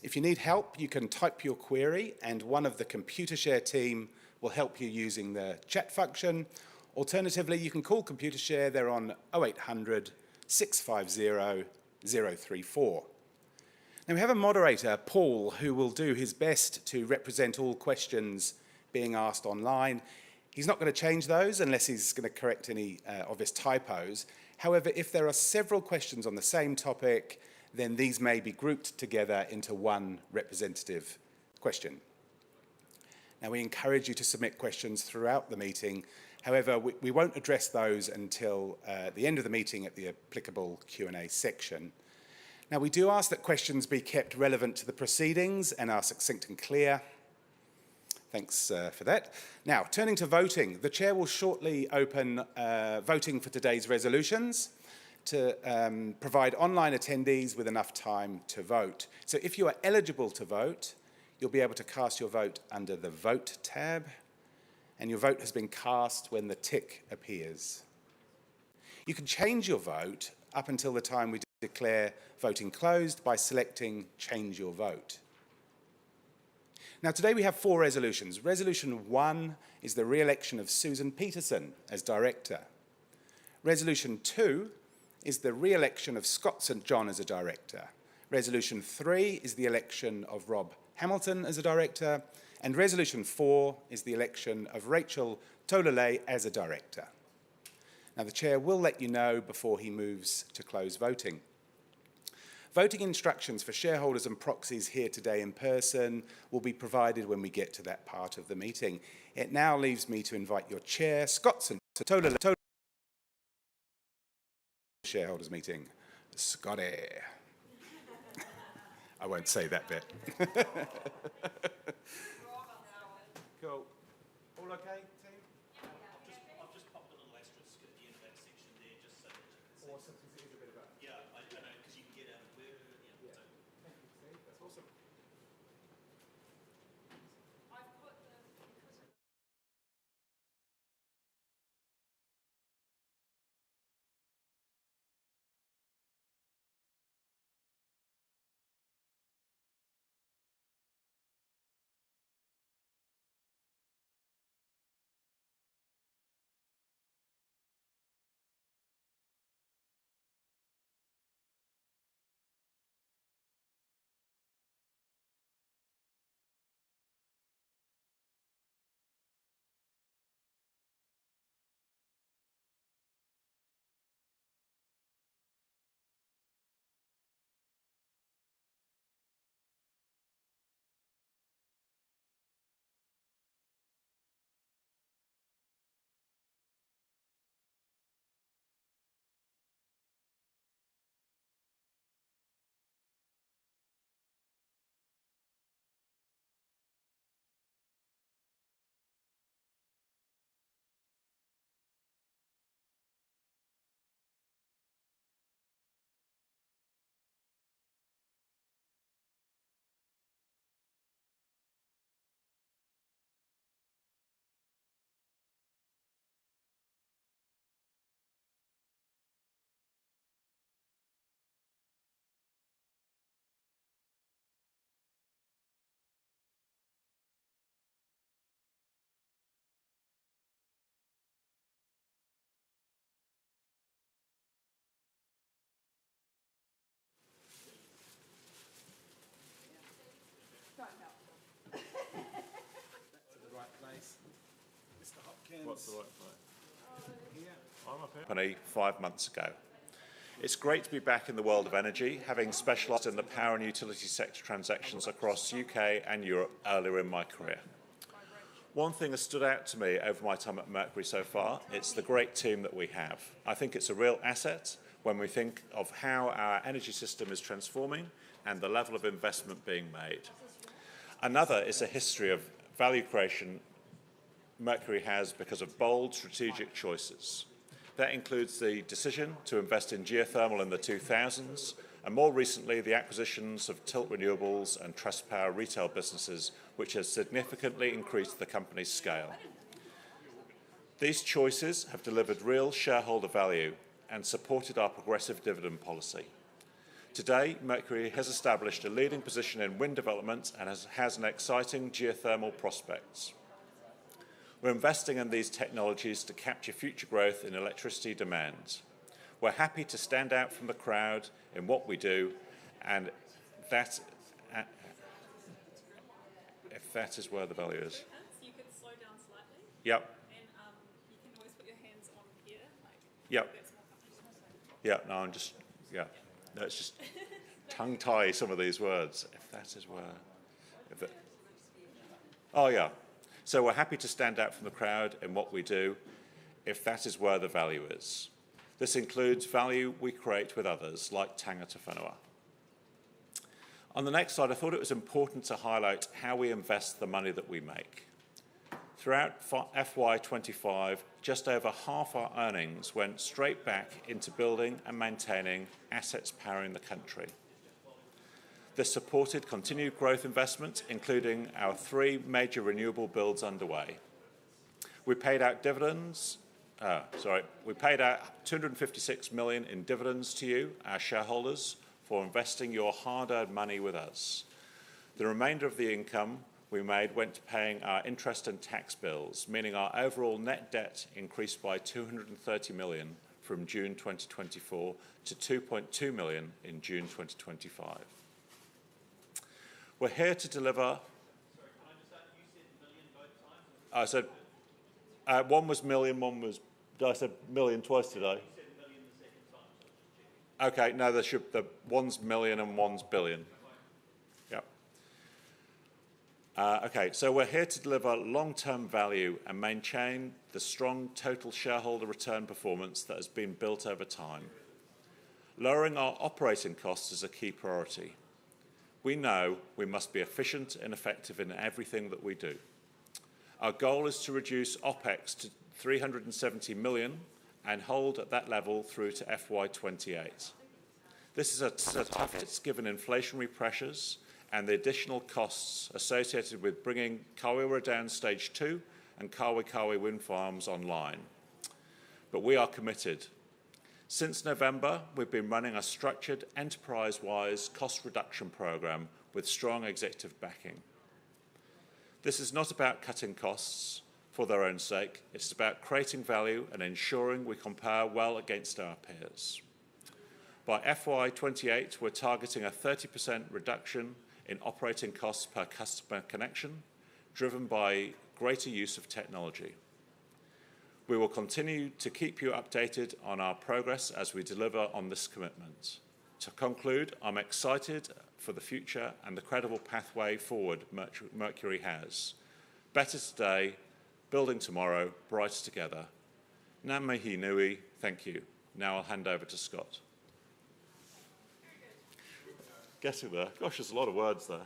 If you need help, you can type your query and one of the Computershare team will help you using the chat function. Alternatively, you can call Computershare. They're on 0800 650 034. Now we have a moderator, Paul, who will do his best to represent all questions being asked online. He's not going to change those unless he's going to correct any obvious typos. However, if there are several questions on the same topic, then these may be grouped together into one representative question. Now, we encourage you to submit questions throughout the meeting. However, we won't address those until the end of the meeting at the applicable Q&A section. Now, we do ask that questions be kept relevant to the proceedings and are succinct and clear. Thanks for that. Now, turning to voting, the Chair will shortly open voting for today's resolutions to provide online attendees with enough time to vote. So if you are eligible to vote, you'll be able to cast your vote under the Vote tab, and your vote has been cast when the tick appears. You can change your vote up until the time we declare voting closed by selecting Change Your Vote. Now, today we have 4 resolutions. Resolution 1 is the re-election of Susan Peterson as Director. Resolution 2 is the re-election of Scott St John as a Director. Resolution 3 is the election of Rob Hamilton as a Director. And Resolution 4 is the election of Rachel Tololei as a Director. Now, the Chair will let you know before he moves to close voting. Voting instructions for shareholders and proxies here today in person will be provided when we get to that part of the meeting. It now leaves me to invite your Chair, Scott St John, to shareholders meeting. Scotty. I won't say that bit. Cool. All okay, team? I've just popped a little asterisk at the end of that section there, just so that you can see. Awesome, because it is a bit of a... Yeah, I know, because you can get out of where... Yeah. Thank you, Steve. That's awesome. I've put the, because of What's the right place? I'm up here. Company 5 months ago. It's great to be back in the world of energy, having specialised in the power and utility sector transactions across UK and Europe earlier in my career. One thing that stood out to me over my time at Mercury so far, it's the great team that we have. I think it's a real asset when we think of how our energy system is transforming and the level of investment being made. Another is a history of value creation Mercury has because of bold strategic choices. That includes the decision to invest in geothermal in the 2000s, and more recently the acquisitions of Tilt Renewables and Trustpower retail businesses, which has significantly increased the company's scale. These choices have delivered real shareholder value and supported our progressive dividend policy. Today, Mercury has established a leading position in wind development and has an exciting geothermal prospects. We're investing in these technologies to capture future growth in electricity demand. We're happy to stand out from the crowd in what we do, and that, if that is where the value is. You could slow down slightly, Yep, and you can always put your hands on here, like yep, that's more comfortable. yeah, no, I'm just, yeah, no, it's just tongue-tie some of these words. If that is where, if it, oh yeah. So we're happy to stand out from the crowd in what we do, if that is where the value is. This includes value we create with others, like Tangata Whenua. On the next slide, I thought it was important to highlight how we invest the money that we make. Throughout FY25, just over half our earnings went straight back into building and maintaining assets powering the country. This supported continued growth investment, including our 3 major renewable builds underway. We paid out dividends. We paid out $256 million in dividends to you, our shareholders, for investing your hard-earned money with us. The remainder of the income we made went to paying our interest and tax bills, meaning our overall net debt increased by $230 million from June 2024 to $2.2 million in June 2025. We're here to deliver. Sorry, can I just add, you said million both times? I said one was million, one was. Did I say million twice today? You said million the second time, so I was just checking. Okay, no, the one's million and one's billion. Yep. Okay, so we're here to deliver long-term value and maintain the strong total shareholder return performance that has been built over time. Lowering our operating costs is a key priority. We know we must be efficient and effective in everything that we do. Our goal is to reduce OPEX to $370 million and hold at that level through to FY28. This is a tough task given inflationary pressures and the additional costs associated with bringing Kawerau Downs Stage 2 and Kawi wind farms online. But we are committed. Since November, we've been running a structured, enterprise-wise cost reduction program with strong executive backing. This is not about cutting costs for their own sake. It's about creating value and ensuring we compare well against our peers. By FY28, we're targeting a 30% reduction in operating costs per customer connection, driven by greater use of technology. We will continue to keep you updated on our progress as we deliver on this commitment. To conclude, I'm excited for the future and the credible pathway forward Mercury has. Better today, building tomorrow, brighter together. Ngā mihi nui, thank you. Now I'll hand over to Scott. Getting there. Gosh, there's a lot of words there.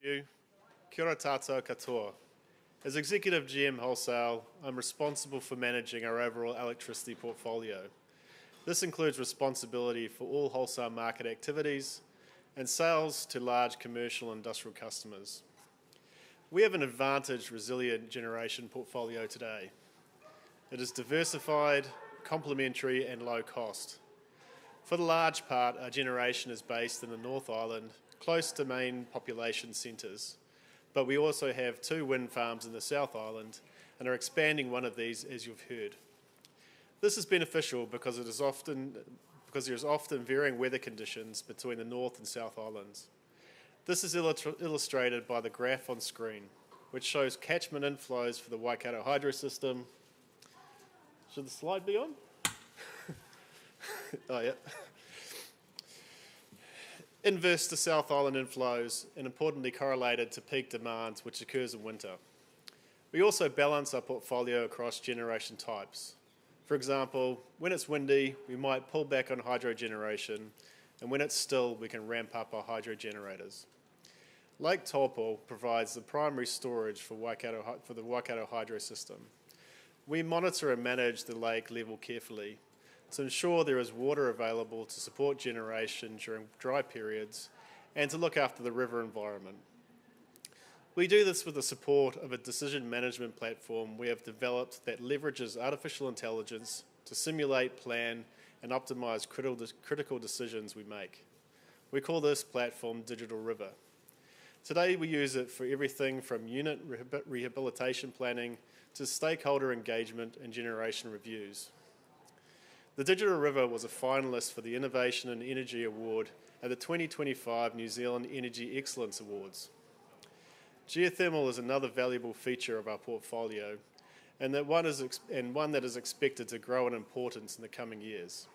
You. Kia ora tātou katoa. As Executive GM Wholesale, I'm responsible for managing our overall electricity portfolio. This includes responsibility for all wholesale market activities and sales to large commercial and industrial customers. We have an advantaged, resilient generation portfolio today. It is diversified, complementary and low cost. For the large part, our generation is based in the North Island, close to main population centres, but we also have 2 wind farms in the South Island and are expanding one of these, as you've heard. This is beneficial because there is often varying weather conditions between the North and South Islands. This is illustrated by the graph on screen, which shows catchment inflows for the Waikato hydro system. Should the slide be on? Oh, yeah. Inverse to South Island inflows and importantly correlated to peak demand, which occurs in winter. We also balance our portfolio across generation types. For example, when it's windy, we might pull back on hydro generation, and when it's still, we can ramp up our hydro generators. Lake Taupo provides the primary storage for the Waikato hydro system. We monitor and manage the lake level carefully to ensure there is water available to support generation during dry periods and to look after the river environment. We do this with the support of a decision management platform we have developed that leverages artificial intelligence to simulate, plan, and optimise critical decisions we make. We call this platform Digital River. Today we use it for everything from unit rehabilitation planning to stakeholder engagement and generation reviews. The Digital River was a finalist for the Innovation and Energy Award at the 2025 New Zealand Energy Excellence Awards. Geothermal is another valuable feature of our portfolio and one that is expected to grow in importance in the coming years.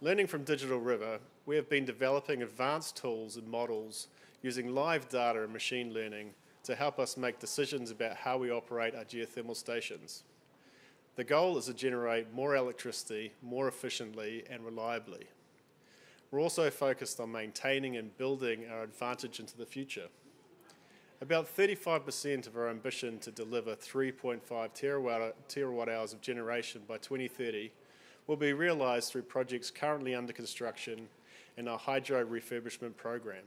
Learning from Digital River, we have been developing advanced tools and models using live data and machine learning to help us make decisions about how we operate our geothermal stations. The goal is to generate more electricity more efficiently and reliably. We're also focused on maintaining and building our advantage into the future. About 35% of our ambition to deliver 3.5 terawatt hours of generation by 2030 will be realised through projects currently under construction in our hydro refurbishment program.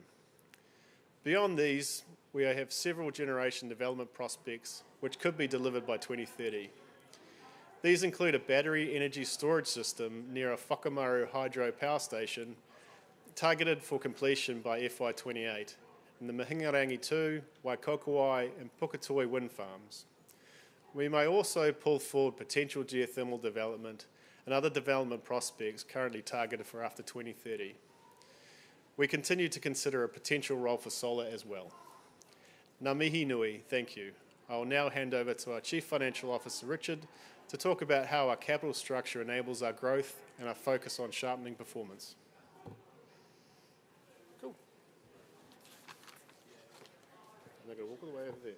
Beyond these, we have several generation development prospects which could be delivered by 2030. These include a battery energy storage system near a Whakamaru hydro power station targeted for completion by FY28 in the Mahingarangi 2, Waikokowai and Puketoi wind farms. We may also pull forward potential geothermal development and other development prospects currently targeted for after 2030. We continue to consider a potential role for solar as well. Ngā mihi nui, thank you. I will now hand over to our Chief Financial Officer, Richard, to talk about how our capital structure enables our growth and our focus on sharpening performance. Cool. I'm going to walk all the way over there.